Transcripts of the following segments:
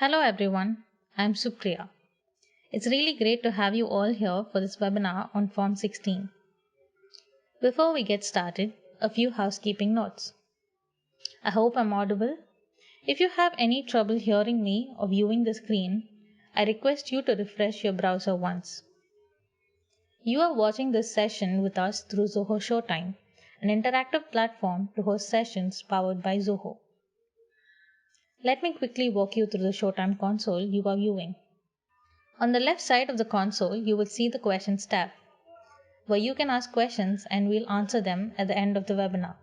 Hello everyone, I'm Supriya. It's really great to have you all here for this webinar on Form 16. Before we get started, a few housekeeping notes. I hope I'm audible. If you have any trouble hearing me or viewing the screen, I request you to refresh your browser once. You are watching this session with us through Zoho Showtime, an interactive platform to host sessions powered by Zoho. Let me quickly walk you through the Showtime console you are viewing. On the left side of the console, you will see the Questions tab, where you can ask questions and we'll answer them at the end of the webinar.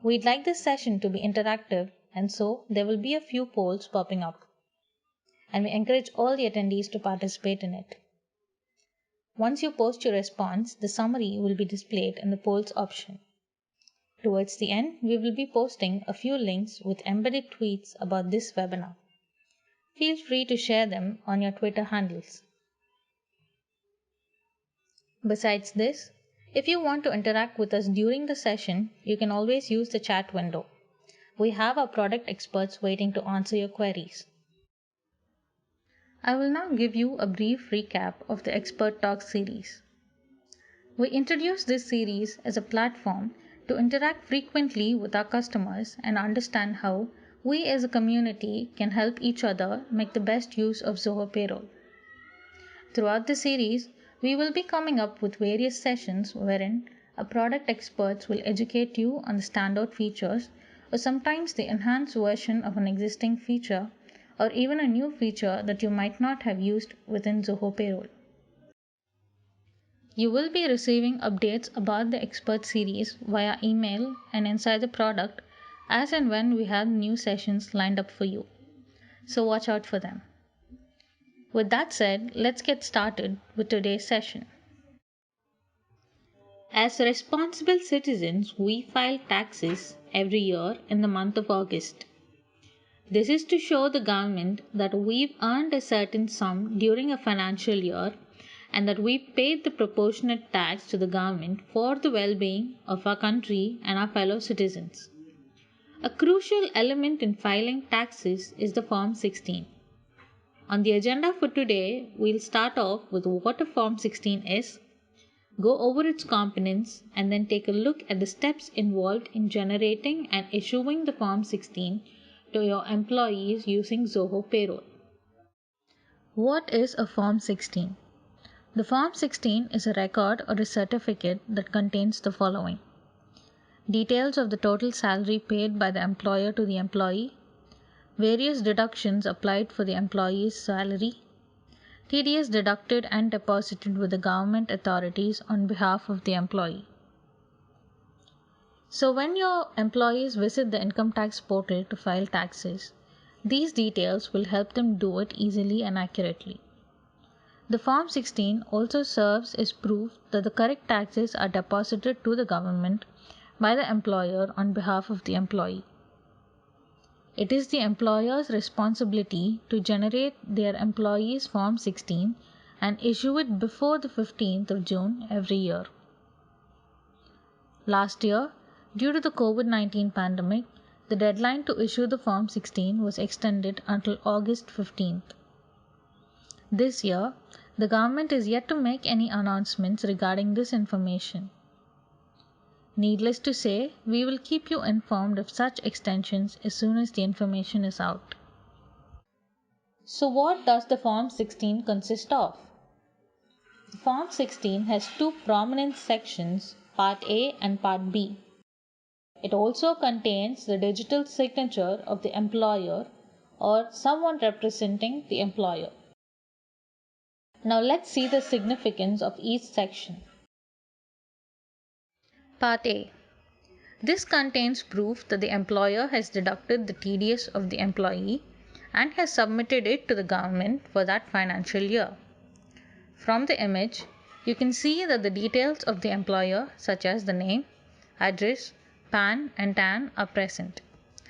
We'd like this session to be interactive, and so there will be a few polls popping up, and we encourage all the attendees to participate in it. Once you post your response, the summary will be displayed in the polls option. Towards the end, we will be posting a few links with embedded tweets about this webinar. Feel free to share them on your Twitter handles. Besides this, if you want to interact with us during the session, you can always use the chat window. We have our product experts waiting to answer your queries. I will now give you a brief recap of the Expert Talk series. We introduced this series as a platform to interact frequently with our customers and understand how we as a community can help each other make the best use of Zoho Payroll. Throughout the series, we will be coming up with various sessions wherein our product experts will educate you on the standout features or sometimes the enhanced version of an existing feature or even a new feature that you might not have used within Zoho Payroll. You will be receiving updates about the expert series via email and inside the product as and when we have new sessions lined up for you. So watch out for them. With that said, let's get started with today's session. As responsible citizens, we file taxes every year in the month of August. This is to show the government that we've earned a certain sum during a financial year and that we paid the proportionate tax to the government for the well-being of our country and our fellow citizens. A crucial element in filing taxes is the Form 16. On the agenda for today, we'll start off with what a Form 16 is, go over its components, and then take a look at the steps involved in generating and issuing the Form 16 to your employees using Zoho Payroll. What is a Form 16? The Form 16 is a record or a certificate that contains the following: details of the total salary paid by the employer to the employee, various deductions applied for the employee's salary, TDS deducted and deposited with the government authorities on behalf of the employee. So when your employees visit the income tax portal to file taxes, these details will help them do it easily and accurately. The Form 16 also serves as proof that the correct taxes are deposited to the government by the employer on behalf of the employee. It is the employer's responsibility to generate their employees' Form 16 and issue it before the 15th of June every year. Last year, due to the COVID-19 pandemic, the deadline to issue the Form 16 was extended until August 15th. This year, the government is yet to make any announcements regarding this information. Needless to say, we will keep you informed of such extensions as soon as the information is out. So what does the Form 16 consist of? The Form 16 has two prominent sections, Part A and Part B. It also contains the digital signature of the employer or someone representing the employer. Now let's see the significance of each section. Part A. This contains proof that the employer has deducted the TDS of the employee and has submitted it to the government for that financial year. From the image, you can see that the details of the employer, such as the name, address, PAN and TAN, are present.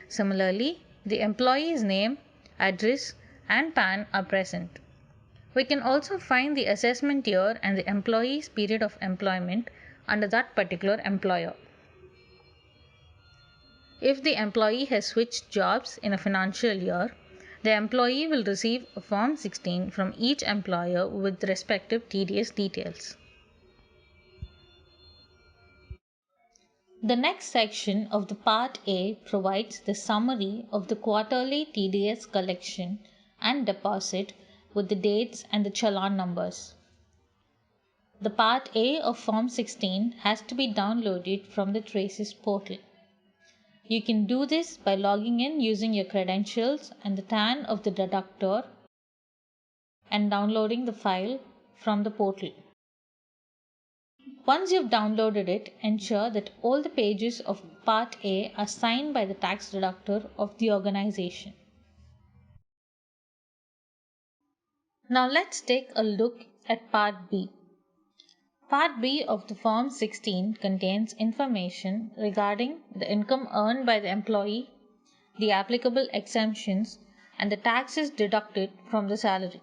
Similarly, the employee's name, address, and PAN are present. We can also find the assessment year and the employee's period of employment under that particular employer. If the employee has switched jobs in a financial year, The employee will receive a Form 16 from each employer with respective TDS details. The next section of the Part A provides the summary of the quarterly TDS collection and deposit with the dates and the challan numbers. The Part A of Form 16 has to be downloaded from the Traces portal. You can do this by logging in using your credentials and the TAN of the deductor and downloading the file from the portal. Once you've downloaded it, ensure that all the pages of Part A are signed by the tax deductor of the organization. Now let's take a look at Part B. Part B of the Form 16 contains information regarding the income earned by the employee, the applicable exemptions, and the taxes deducted from the salary.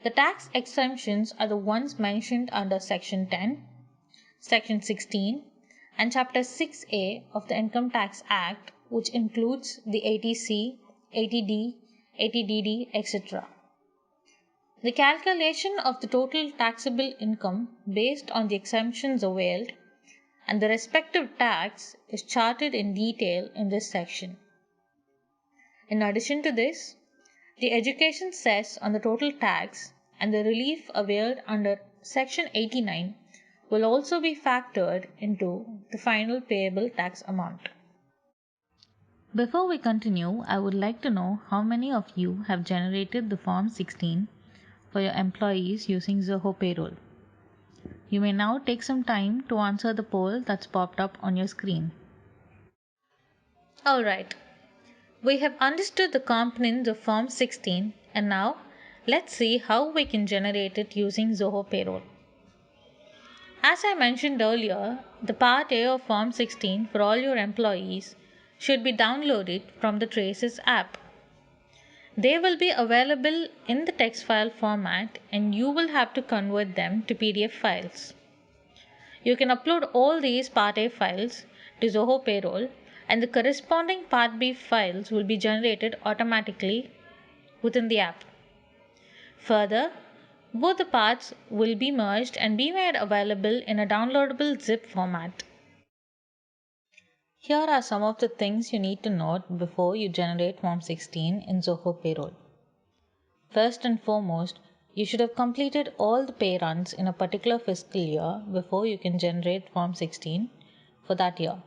The tax exemptions are the ones mentioned under Section 10, Section 16, and Chapter 6A of the Income Tax Act, which includes the 80C, 80D, 80DD, etc. The calculation of the total taxable income based on the exemptions availed and the respective tax is charted in detail in this section. In addition to this, the education cess on the total tax and the relief availed under Section 89 will also be factored into the final payable tax amount. Before we continue, I would like to know how many of you have generated the Form 16 for your employees using Zoho Payroll. You may now take some time to answer the poll that's popped up on your screen. Alright, we have understood the components of Form 16 and now let's see how we can generate it using Zoho Payroll. As I mentioned earlier, the Part A of Form 16 for all your employees should be downloaded from the Traces app. They will be available in the text file format and you will have to convert them to PDF files. You can upload all these Part A files to Zoho Payroll and the corresponding Part B files will be generated automatically within the app. Further, both the parts will be merged and be made available in a downloadable zip format. Here are some of the things you need to note before you generate Form 16 in Zoho Payroll. First and foremost, you should have completed all the pay runs in a particular fiscal year before you can generate Form 16 for that year.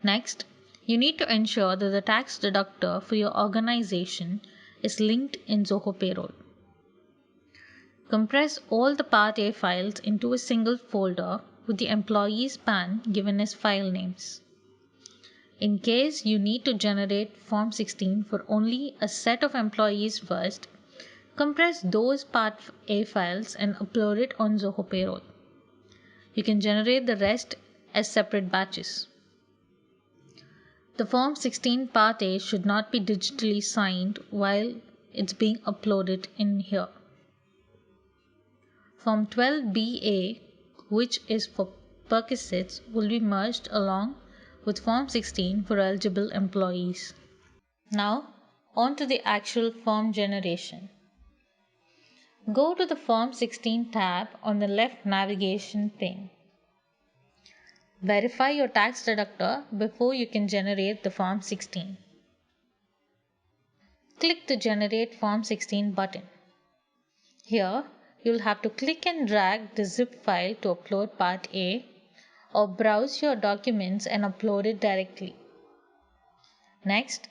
Next, you need to ensure that the tax deductor for your organization is linked in Zoho Payroll. Compress all the Part A files into a single folder with the employee's PAN given as file names. In case you need to generate Form 16 for only a set of employees first, compress those Part A files and upload it on Zoho Payroll. You can generate the rest as separate batches. The Form 16 Part A should not be digitally signed while it's being uploaded in here. Form 12BA, which is for perquisites, will be merged along with Form 16 for eligible employees. Now, on to the actual form generation. Go to the Form 16 tab on the left navigation pane. Verify your tax deductor before you can generate the Form 16. Click the Generate Form 16 button. Here, you'll have to click and drag the zip file to upload Part A or browse your documents and upload it directly. Next,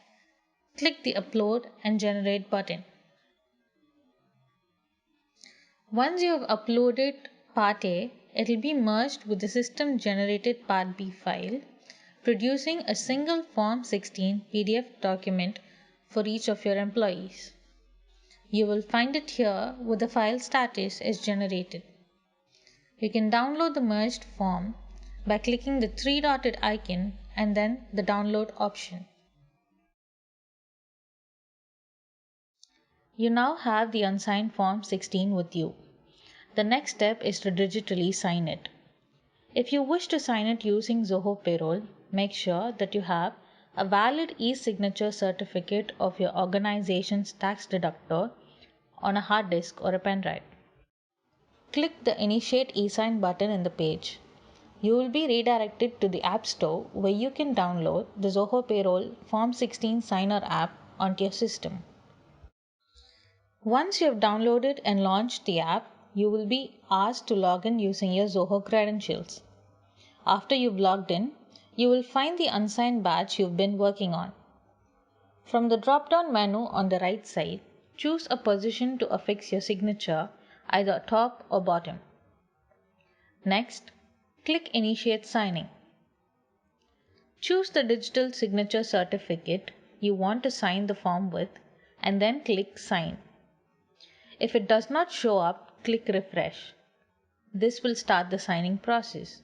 click the Upload and Generate button. Once you have uploaded Part A, it will be merged with the system generated Part B file, producing a single Form 16 PDF document for each of your employees. You will find it here with the file status as generated. You can download the merged form by clicking the three-dotted icon and then the download option. You now have the unsigned Form 16 with you. The next step is to digitally sign it. If you wish to sign it using Zoho Payroll, make sure that you have a valid e-signature certificate of your organization's tax deductor on a hard disk or a pen drive. Click the Initiate eSign button in the page. You will be redirected to the App Store where you can download the Zoho Payroll Form 16 Signer app onto your system. Once you have downloaded and launched the app, you will be asked to log in using your Zoho credentials. After you've logged in, you will find the unsigned batch you've been working on. From the drop-down menu on the right side, choose a position to affix your signature, either top or bottom. Next, click Initiate Signing. Choose the digital signature certificate you want to sign the form with and then click Sign. If it does not show up, click Refresh. This will start the signing process.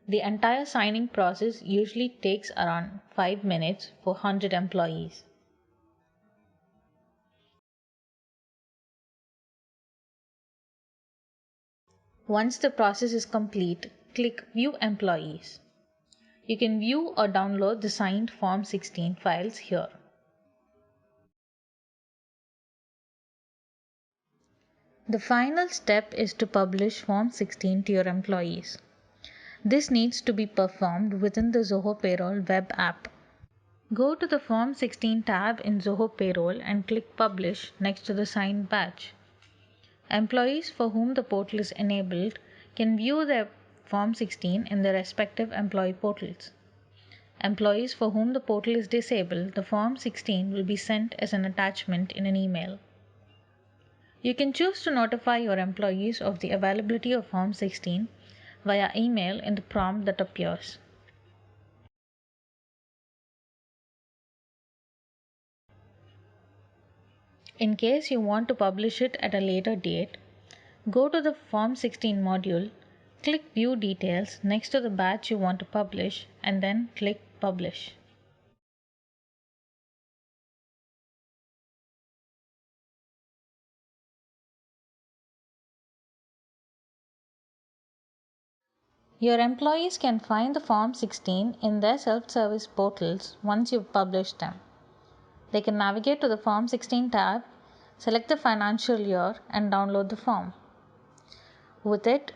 The entire signing process usually takes around 5 minutes for 100 employees. Once the process is complete, click View Employees. You can view or download the signed Form 16 files here. The final step is to publish Form 16 to your employees. This needs to be performed within the Zoho Payroll web app. Go to the Form 16 tab in Zoho Payroll and click Publish next to the signed batch. Employees for whom the portal is enabled can view their Form 16 in their respective employee portals. Employees for whom the portal is disabled, the Form 16 will be sent as an attachment in an email. You can choose to notify your employees of the availability of Form 16 via email in the prompt that appears. In case you want to publish it at a later date, go to the Form 16 module, click View Details next to the batch you want to publish, and then click Publish. Your employees can find the Form 16 in their self-service portals once you've published them. They can navigate to the Form 16 tab, select the financial year, and download the form. With it,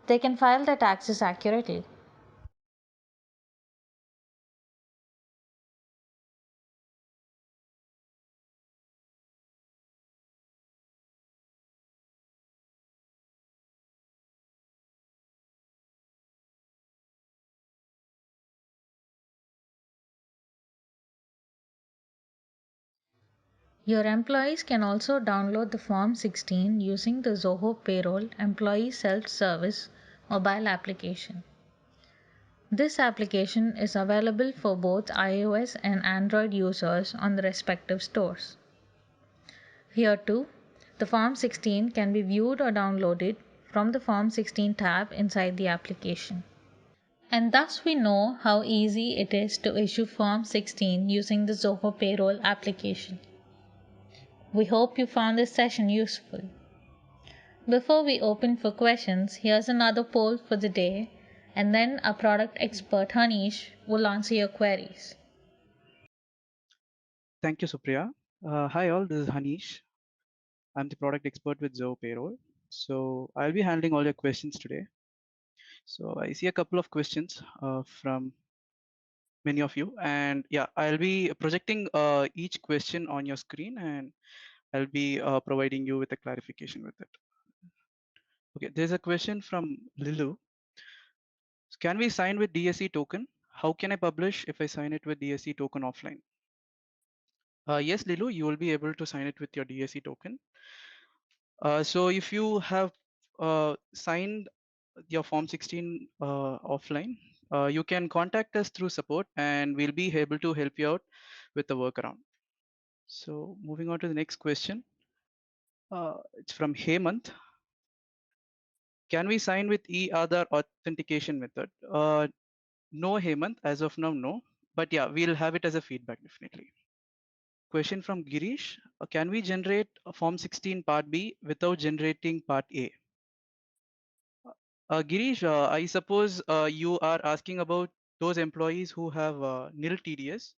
they can file their taxes accurately. Your employees can also download the Form 16 using the Zoho Payroll Employee Self-Service mobile application. This application is available for both iOS and Android users on the respective stores. Here too, the Form 16 can be viewed or downloaded from the Form 16 tab inside the application. And thus we know how easy it is to issue Form 16 using the Zoho Payroll application. We hope you found this session useful. Before we open for questions, here's another poll for the day, and then our product expert Hanish will answer your queries. Thank you, Supriya. Hi all, this is Hanish. I'm the product expert with Zoho Payroll. So I'll be handling all your questions today. So I see a couple of questions from many of you, and yeah, I'll be projecting each question on your screen, and I'll be providing you with a clarification with it. Okay, there's a question from Lilu. Can we sign with DSE token? How can I publish if I sign it with DSE token offline? Yes, Lilu, you will be able to sign it with your DSE token. So if you have signed your Form 16 offline, you can contact us through support and we'll be able to help you out with the workaround. So moving on to the next question. It's from Hemant. Can we sign with e-Aadhaar authentication method? No, Hemant, as of now, no. But yeah, we'll have it as a feedback, definitely. Question from Girish. Can we generate a Form 16 Part B without generating Part A? Girish, I suppose you are asking about those employees who have nil TDS.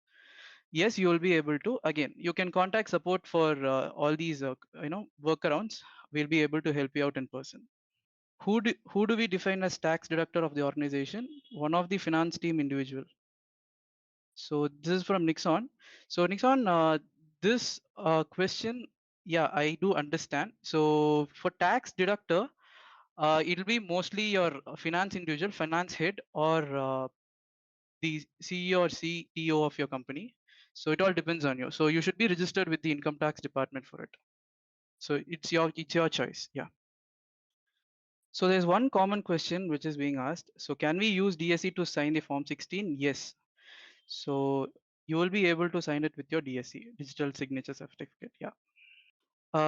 Yes, you will be able to. Again, you can contact support for all these, workarounds. We'll be able to help you out in person. Who do we define as tax deductor of the organization? One of the finance team individual. So this is from Nixon. So Nixon, this question, yeah, I do understand. So for tax deductor, it'll be mostly your finance individual, finance head, or the CEO or CTO of your company. So it all depends on you. So you should be registered with the income tax department for it. So it's your choice. Yeah. So there's one common question which is being asked. So can we use DSE to sign the form 16? Yes. So you will be able to sign it with your DSE, digital signature certificate. Yeah.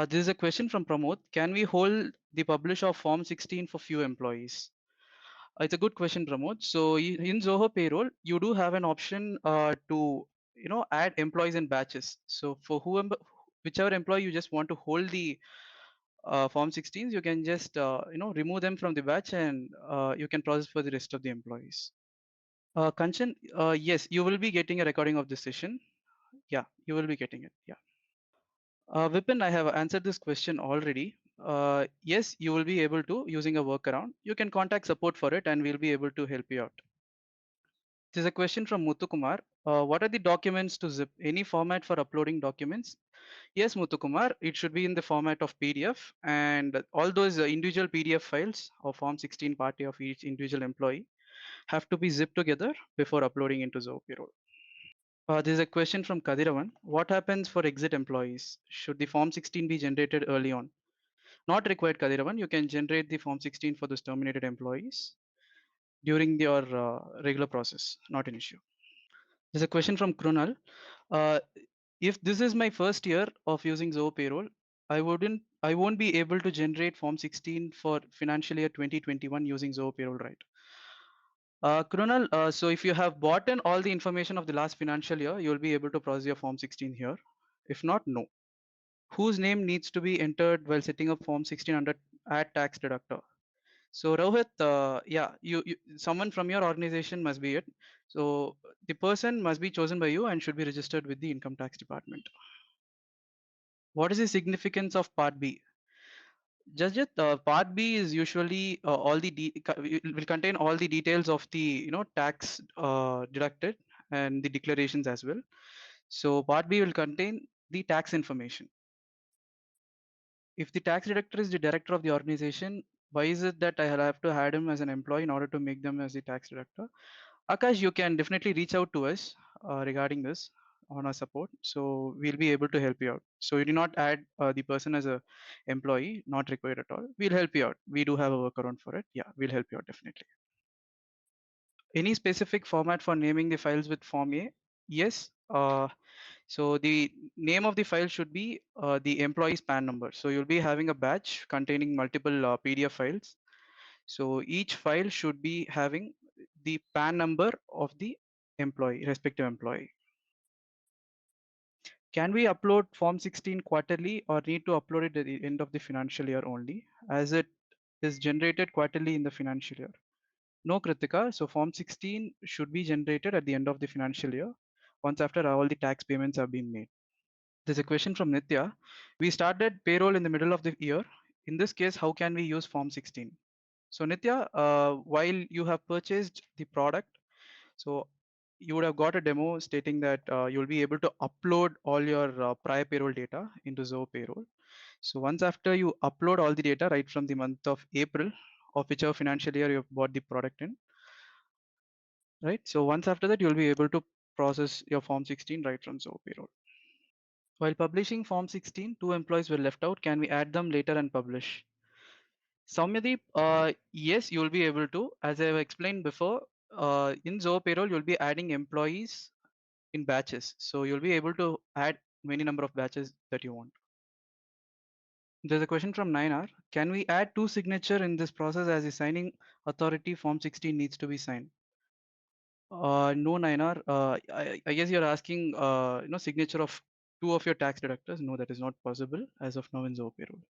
This is a question from Pramod. Can we hold the publish of form 16 for few employees? It's a good question, Pramod. So in Zoho Payroll, you do have an option to add employees in batches. So for whichever employee you just want to hold the form 16s, you can just remove them from the batch, and you can process for the rest of the employees. Kanchan, yes, you will be getting a recording of this session. Yeah, you will be getting it. Yeah. Vipin, I have answered this question already. Yes, you will be able to using a workaround. You can contact support for it, and we'll be able to help you out. There's a question from Muthukumar. What are the documents to zip? Any format for uploading documents? Yes, Muthukumar, it should be in the format of PDF, and all those individual PDF files or Form 16 party of each individual employee have to be zipped together before uploading into Zoho Payroll. There's a question from Kadiravan. What happens for exit employees? Should the Form 16 be generated early on? Not required, Kadiravan. You can generate the Form 16 for those terminated employees during your regular process, not an issue. There's a question from Krunal. Uh, if this is my first year of using Zoho Payroll, I won't be able to generate Form 16 for financial year 2021 using Zoho Payroll, right? Krunal, so if you have bought in all the information of the last financial year, you'll be able to process your Form 16 here. If not, no. Whose name needs to be entered while setting up Form 16 under add tax deductor? So Rohit, yeah, you someone from your organization must be it. So the person must be chosen by you and should be registered with the income tax department. What is the significance of Part B? Just Part B is usually all the will contain all the details of the tax deducted and the declarations as well. So Part B will contain the tax information. If the tax deductor is the director of the organization, why is it that I have to add him as an employee in order to make them as the tax deductor? Akash, you can definitely reach out to us regarding this on our support. So we'll be able to help you out. So you do not add the person as a employee, not required at all. We'll help you out. We do have a workaround for it. Yeah, we'll help you out definitely. Any specific format for naming the files with Form A? Yes. So the name of the file should be the employee's PAN number. So you'll be having a batch containing multiple PDF files. So each file should be having the PAN number of the employee, respective employee. Can we upload Form 16 quarterly or need to upload it at the end of the financial year only, as it is generated quarterly in the financial year? No, Kritika. So Form 16 should be generated at the end of the financial year, once after all the tax payments have been made. There's a question from Nitya. We started payroll in the middle of the year. In this case, how can we use Form 16? So Nitya, while you have purchased the product, so you would have got a demo stating that you'll be able to upload all your prior payroll data into Zoho Payroll. So once after you upload all the data right from the month of April of whichever financial year you've bought the product in, right? So once after that, you'll be able to process your Form 16 right from Zoho Payroll. While publishing Form 16, two employees were left out. Can we add them later and publish? Soumyadeep, yes, you'll be able to. As I've explained before, in Zoho Payroll, you'll be adding employees in batches. So you'll be able to add many number of batches that you want. There's a question from 9R. Can we add two signature in this process as the signing authority Form 16 needs to be signed? No, 9R. I guess you're asking, signature of two of your tax deductors. No, that is not possible as of now in Zoho Payroll.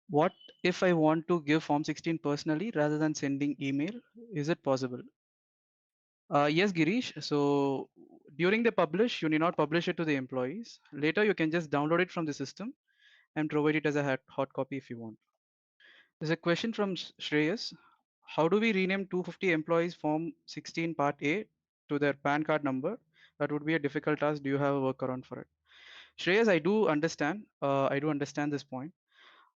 What if I want to give Form 16 personally rather than sending email? Is it possible? Yes, Girish. So during the publish, you need not publish it to the employees. Later, you can just download it from the system and provide it as a hot copy if you want. There's a question from Shreyas. How do we rename 250 employees Form 16 Part A to their PAN card number? That would be a difficult task. Do you have a workaround for it? Shreyas, I do understand. I do understand this point.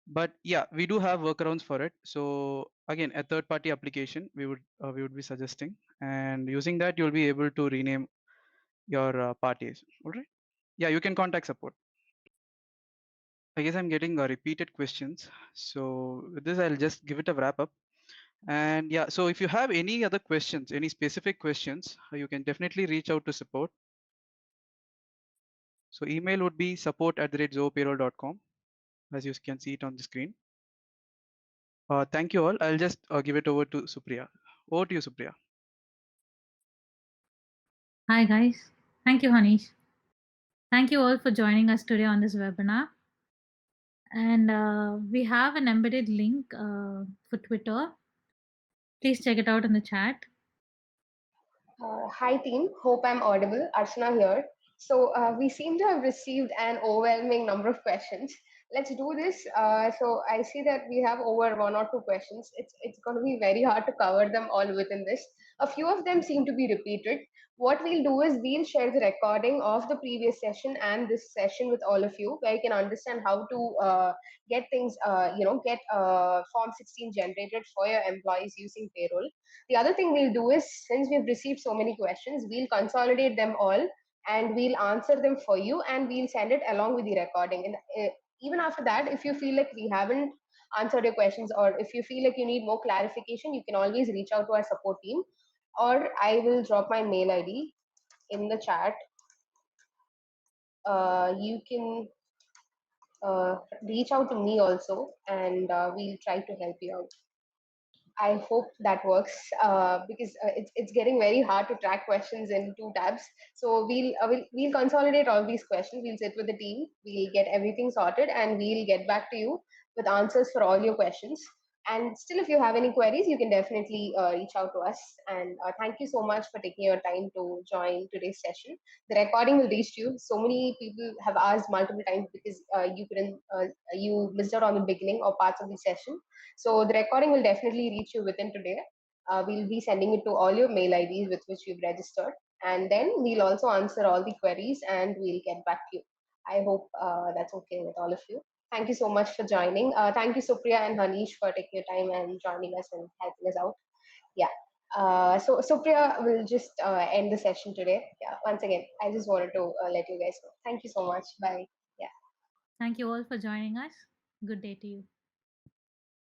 But yeah, we do have workarounds for it. So again, a third-party application we would be suggesting, and using that you'll be able to rename your parties. All right. Yeah, you can contact support. I guess I'm getting repeated questions. So with this, I'll just give it a wrap up. And yeah, so if you have any other questions, any specific questions, you can definitely reach out to support. So email would be support@zoopayroll.com, as you can see it on the screen. Thank you all. I'll just give it over to Supriya. Over to you, Supriya. Hi, guys. Thank you, Hanish. Thank you all for joining us today on this webinar. And we have an embedded link for Twitter. Please check it out in the chat. Hi team, hope I'm audible. Archana here. So we seem to have received an overwhelming number of questions. Let's do this. So I see that we have over one or two questions. It's going to be very hard to cover them all within this. A few of them seem to be repeated. What we'll do is we'll share the recording of the previous session and this session with all of you, where you can understand how to get things, get Form 16 generated for your employees using payroll. The other thing we'll do is, since we've received so many questions, we'll consolidate them all and we'll answer them for you and we'll send it along with the recording. And even after that, if you feel like we haven't answered your questions or if you feel like you need more clarification, you can always reach out to our support team, or I will drop my mail ID in the chat. You can reach out to me also, and we'll try to help you out. I hope that works because it's getting very hard to track questions in two tabs. So we'll consolidate all these questions. We'll sit with the team. We'll get everything sorted, and we'll get back to you with answers for all your questions. And still, if you have any queries, you can definitely reach out to us. And thank you so much for taking your time to join today's session. The recording will reach you. So many people have asked multiple times because you missed out on the beginning or parts of the session. So the recording will definitely reach you within today. We'll be sending it to all your mail IDs with which you've registered. And then we'll also answer all the queries and we'll get back to you. I hope that's okay with all of you. Thank you so much for joining. Thank you, Supriya and Hanish, for taking your time and joining us and helping us out. Yeah. So Supriya will just end the session today. Yeah. Once again, I just wanted to let you guys know. Thank you so much. Bye. Yeah. Thank you all for joining us. Good day to you.